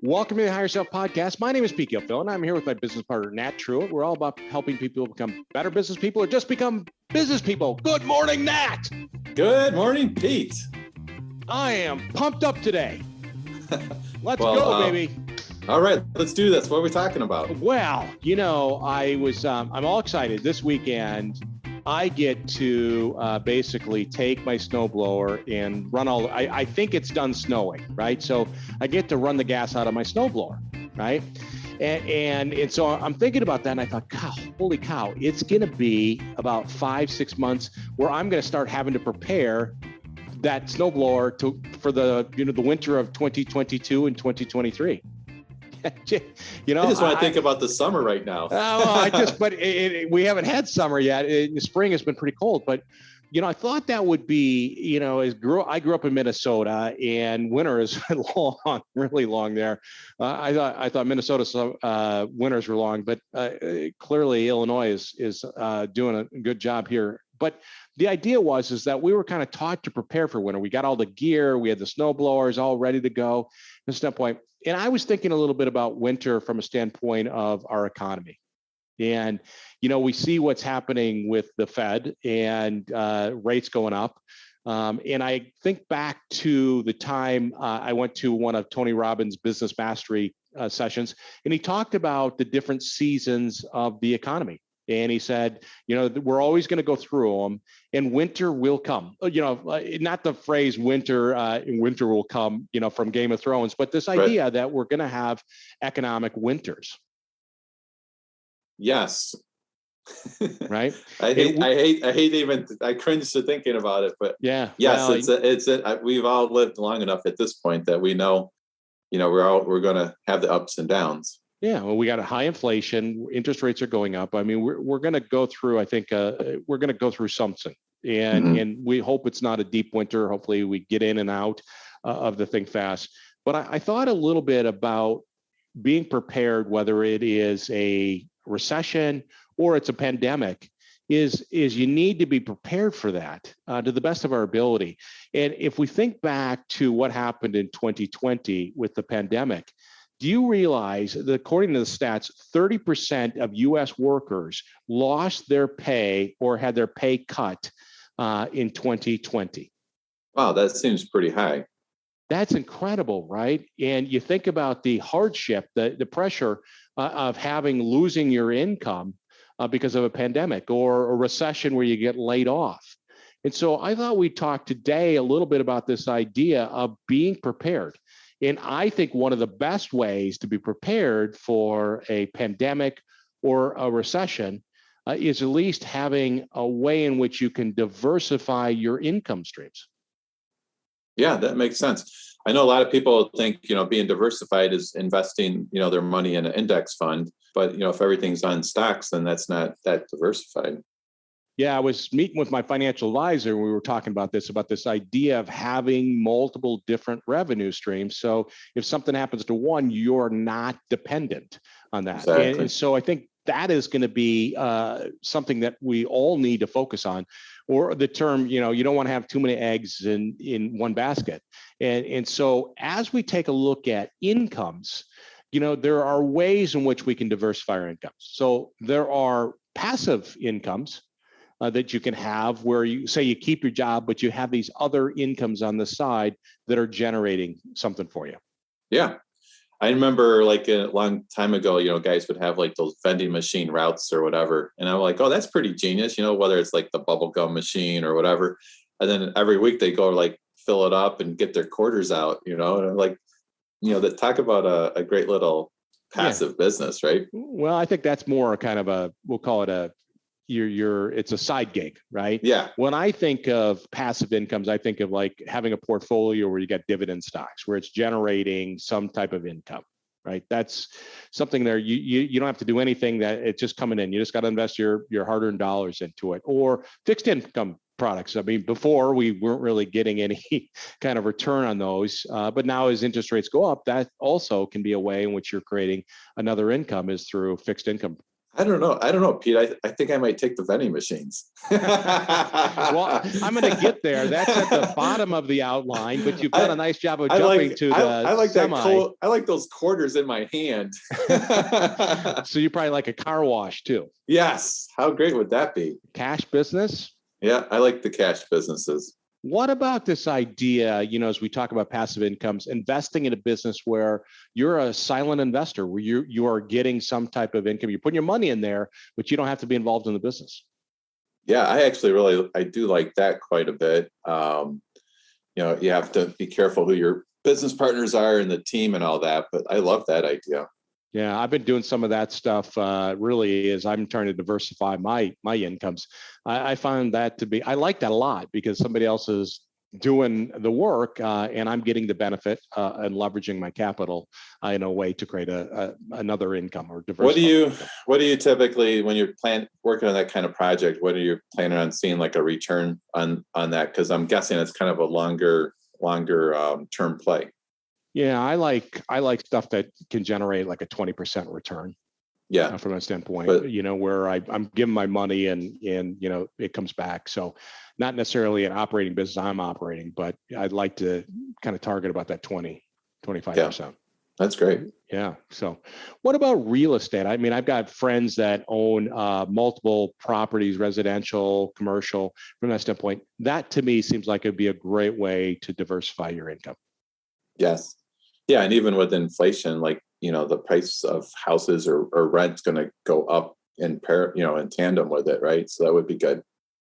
Welcome to the Higher Self Podcast. My name is Pete Gilfill, and I'm here with my business partner, Nat Truitt. We're all about helping people become better business people or just become business people. Good morning, Nat. Good morning, Pete. I am pumped up today. Let's go, baby. All right, let's do this. What are we talking about? Well, I'm all excited. This weekend, I get to basically take my snowblower and run I think it's done snowing, right? So I get to run the gas out of my snowblower, right? And so I'm thinking about that, and I thought, holy cow, it's going to be about 5-6 months where I'm going to start having to prepare that snowblower for the winter of 2022 and 2023. I just want to think about the summer right now. We haven't had summer yet. Spring has been pretty cold, but I thought that would be, I grew up in Minnesota, and winter is long, really long there. I thought Minnesota's winters were long, but clearly Illinois is doing a good job here. But the idea is that we were kind of taught to prepare for winter. We got all the gear, we had the snow blowers all ready to go. From that point, and I was thinking a little bit about winter from a standpoint of our economy. And, we see what's happening with the Fed and rates going up. And I think back to the time I went to one of Tony Robbins' business mastery sessions, and he talked about the different seasons of the economy. And he said, we're always going to go through them, and winter will come. Not the phrase winter will come, from Game of Thrones, but this idea that we're going to have economic winters. Yes. Right. I cringe to thinking about it, but yeah. Yes, well, we've all lived long enough at this point that we know, we're going to have the ups and downs. Yeah, well, we got a high inflation. Interest rates are going up. I mean, we're going to go through. I think we're going to go through something, and we hope it's not a deep winter. Hopefully, we get in and out of the thing fast. But I thought a little bit about being prepared, whether it is a recession or it's a pandemic. Is you need to be prepared for that to the best of our ability. And if we think back to what happened in 2020 with the pandemic. Do you realize that according to the stats, 30% of U.S. workers lost their pay or had their pay cut in 2020? Wow, that seems pretty high. That's incredible, right? And you think about the hardship, the pressure of losing your income because of a pandemic or a recession where you get laid off. And so I thought we'd talk today a little bit about this idea of being prepared. And I think one of the best ways to be prepared for a pandemic or a recession is at least having a way in which you can diversify your income streams. Yeah, that makes sense. I know a lot of people think, being diversified is investing, their money in an index fund. But, if everything's on stocks, then that's not that diversified. Yeah, I was meeting with my financial advisor, and we were talking about this idea of having multiple different revenue streams. So if something happens to one, you're not dependent on that. Exactly. And so I think that is going to be something that we all need to focus on. Or the term, you don't want to have too many eggs in one basket. And so as we take a look at incomes, there are ways in which we can diversify our incomes. So there are passive incomes that you can have where you keep your job, but you have these other incomes on the side that are generating something for you. Yeah. I remember a long time ago, guys would have those vending machine routes or whatever. And I'm like, oh, that's pretty genius, whether it's the bubble gum machine or whatever. And then every week they go fill it up and get their quarters out, and I'm like, that talk about a great little passive business, right? Well, I think that's more kind of we'll call it it's a side gig, right? Yeah. When I think of passive incomes, I think of having a portfolio where you got dividend stocks, where it's generating some type of income, right? That's something there. You don't have to do anything, that it's just coming in. You just got to invest your hard-earned dollars into it, or fixed income products. I mean, before we weren't really getting any kind of return on those, but now as interest rates go up, that also can be a way in which you're creating another income is through fixed income. I don't know. I don't know, Pete. I think I might take the vending machines. Well, I'm going to get there. That's at the bottom of the outline, but you've done a I, nice job of I jumping like to I the like that semi. I like those quarters in my hand. So you probably like a car wash too. Yes. How great would that be? Cash business. Yeah, I like the cash businesses. What about this idea, as we talk about passive incomes, investing in a business where you're a silent investor, where you are getting some type of income, you're putting your money in there, but you don't have to be involved in the business? Yeah, I actually I do like that quite a bit. You have to be careful who your business partners are and the team and all that, but I love that idea. Yeah, I've been doing some of that stuff. Really, as I'm trying to diversify my incomes, I find that to be I like that a lot because somebody else is doing the work, and I'm getting the benefit and leveraging my capital in a way to create another income or What do diversify. you what do you typically when you're working on that kind of project? What are you planning on seeing like a return on that? Because I'm guessing it's kind of a longer term play. Yeah, I like stuff that can generate like a 20% return Yeah, from a standpoint, but where I'm giving my money and it comes back. So not necessarily an operating business I'm operating, but I'd like to kind of target about that 25%. that's great. Yeah. So what about real estate? I mean, I've got friends that own multiple properties, residential, commercial. From that standpoint, that to me seems like it'd be a great way to diversify your income. Yes. Yeah, and even with inflation, like the price of houses or rent's going to go up in tandem with it, right? So that would be good.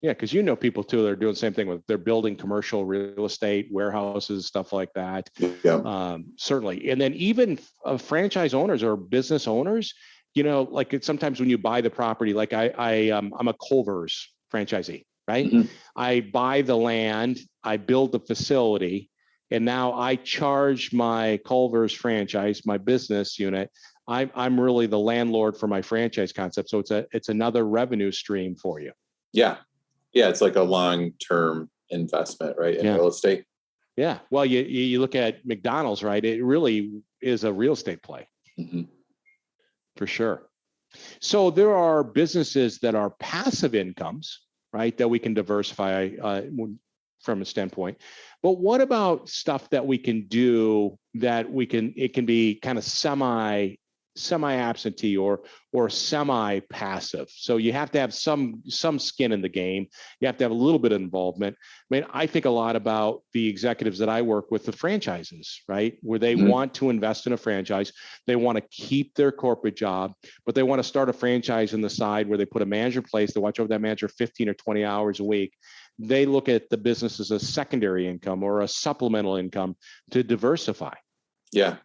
Yeah, because people too that are doing the same thing with they're building commercial real estate, warehouses, stuff like that. Yeah. Certainly, and then even franchise owners or business owners, like sometimes when you buy the property, like I'm a Culver's franchisee, right? Mm-hmm. I buy the land, I build the facility, and now I charge my Culver's franchise, my business unit. I'm really the landlord for my franchise concept, so it's another revenue stream for you. Yeah. Yeah, it's like a long-term investment, right, in real estate. Yeah. Well, you look at McDonald's, right? It really is a real estate play. Mm-hmm. For sure. So there are businesses that are passive incomes, right, that we can diversify from a standpoint. But what about stuff that we can do that it can be kind of semi-absentee or semi-passive. So you have to have some skin in the game. You have to have a little bit of involvement. I mean, I think a lot about the executives that I work with, the franchises, right? Where they want to invest in a franchise. They want to keep their corporate job, but they want to start a franchise on the side where they put a manager in place to watch over that manager 15 or 20 hours a week. They look at the business as a secondary income or a supplemental income to diversify. Yeah.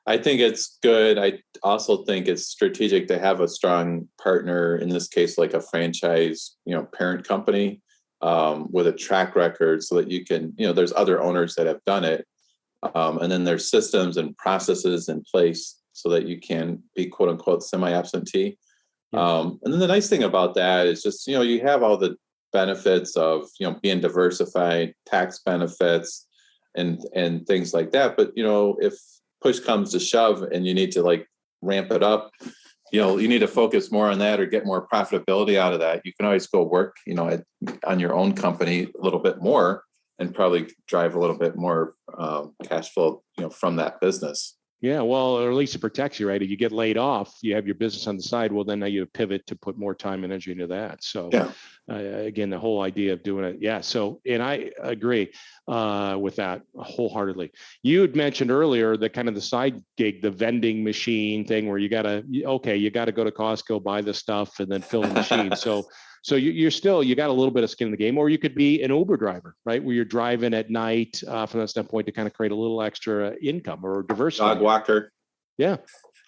I think it's good. I also think it's strategic to have a strong partner, in this case, like a franchise, parent company with a track record so that you can, there's other owners that have done it. And then there's systems and processes in place so that you can be quote unquote semi-absentee. Yeah. And then the nice thing about that is just, you have all the benefits of, being diversified, tax benefits and things like that. But, if push comes to shove and you need to like ramp it up, you need to focus more on that or get more profitability out of that. You can always go work, on your own company a little bit more and probably drive a little bit more cash flow, from that business. Yeah, well, or at least it protects you, right? If you get laid off, you have your business on the side. Well, then now you pivot to put more time and energy into that. So, yeah. Again, the whole idea of doing it. Yeah. So, and I agree with that wholeheartedly. You had mentioned earlier that kind of the side gig, the vending machine thing, where you got to go to Costco, buy the stuff, and then fill the machine. So you got a little bit of skin in the game, or you could be an Uber driver, right? Where you're driving at night from that standpoint to kind of create a little extra income or diversity. Dog walker. Yeah.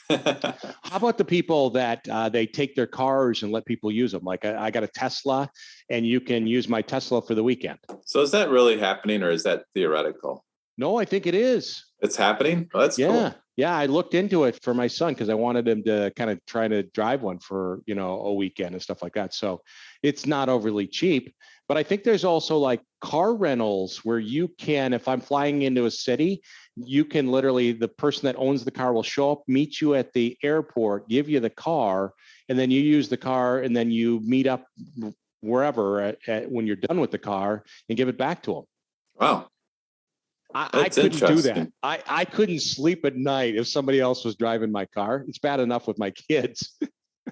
How about the people that they take their cars and let people use them? Like I got a Tesla and you can use my Tesla for the weekend. So is that really happening or is that theoretical? No, I think it is. It's happening? Well, that's cool. Yeah, I looked into it for my son because I wanted him to kind of try to drive one for, a weekend and stuff like that. So it's not overly cheap. But I think there's also like car rentals where you can, if I'm flying into a city, you can literally, the person that owns the car will show up, meet you at the airport, give you the car, and then you use the car and then you meet up wherever when you're done with the car and give it back to them. Wow. I couldn't do that. I couldn't sleep at night if somebody else was driving my car. It's bad enough with my kids.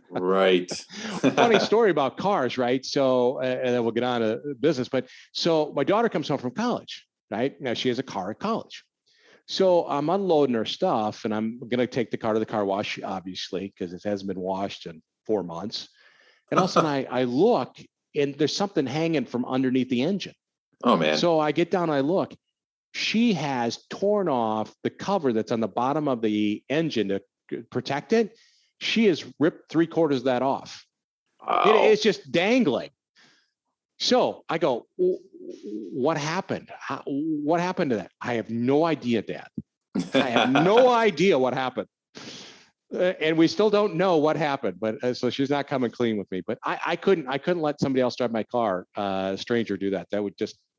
Right. Funny story about cars, right? So, and then we'll get on to business. But so my daughter comes home from college, right? Now she has a car at college. So I'm unloading her stuff and I'm going to take the car to the car wash, obviously, because it hasn't been washed in 4 months. And all of a sudden I look and there's something hanging from underneath the engine. Oh, man. So I get down and I look. She has torn off the cover that's on the bottom of the engine to protect it. She has ripped 3/4 of that off. Wow. It's just dangling. So I go, what happened? What happened to that? I have no idea, Dad. I have no idea what happened. And we still don't know what happened, but so she's not coming clean with me. But I couldn't let somebody else drive my car, a stranger, do that.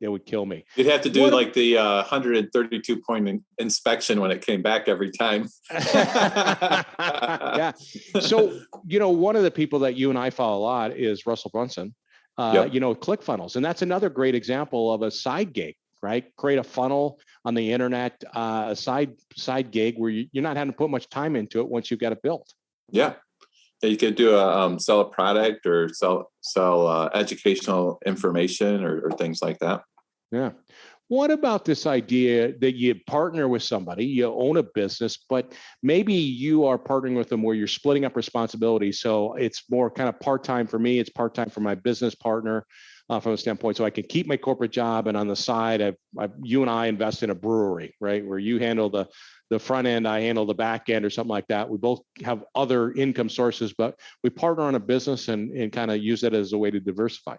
It would kill me. You'd have to do like the 132 point inspection when it came back every time. Yeah. So, one of the people that you and I follow a lot is Russell Brunson, Yep. ClickFunnels. And that's another great example of a side gig, right? Create a funnel on the internet, a side gig where you're not having to put much time into it once you've got it built. Yeah. You could do sell a product or sell educational information or things like that. Yeah. What about this idea that you partner with somebody, you own a business, but maybe you are partnering with them where you're splitting up responsibilities. So it's more kind of part-time for me. It's part-time for my business partner from a standpoint. So I can keep my corporate job. And on the side, you and I invest in a brewery, right? Where you handle the front end, I handle the back end or something like that. We both have other income sources, but we partner on a business and kind of use that as a way to diversify.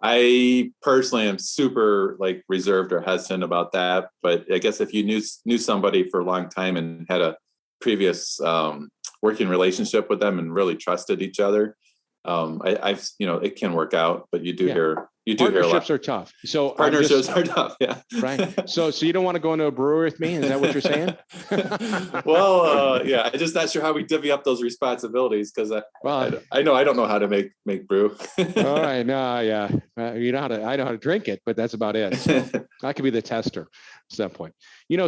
I personally am super reserved or hesitant about that, but I guess if you knew somebody for a long time and had a previous working relationship with them and really trusted each other, I've it can work out. But you do hear partnerships are tough. So partnerships are tough. Yeah. Right. So you don't want to go into a brewery with me? Is that what you're saying? Well, yeah. I'm just not sure how we divvy up those responsibilities because I don't know how to make brew. All right. No. Yeah. I know how to drink it, but that's about it. So I could be the tester at that point.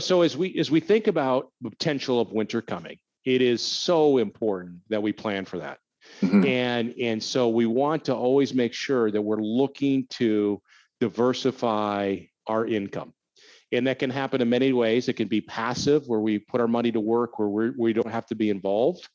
So as we think about the potential of winter coming, it is so important that we plan for that. Mm-hmm. And so we want to always make sure that we're looking to diversify our income. And that can happen in many ways. It can be passive, where we put our money to work, where we don't have to be involved.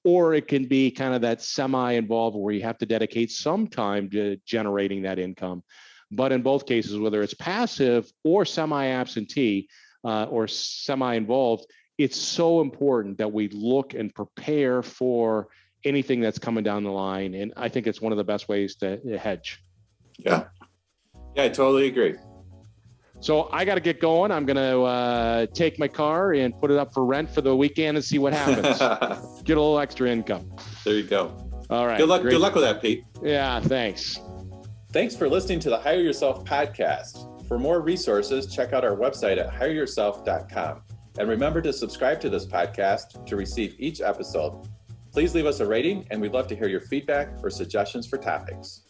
Or it can be kind of that semi-involved, where you have to dedicate some time to generating that income. But in both cases, whether it's passive or semi-absentee or semi-involved, it's so important that we look and prepare for anything that's coming down the line. And I think it's one of the best ways to hedge. Yeah, I totally agree. So I got to get going. I'm going to take my car and put it up for rent for the weekend and see what happens. Get a little extra income. There you go. All right. Good luck with that, Pete. Yeah, thanks. Thanks for listening to the Hire Yourself podcast. For more resources, check out our website at hireyourself.com. And remember to subscribe to this podcast to receive each episode. Please leave us a rating, and we'd love to hear your feedback or suggestions for topics.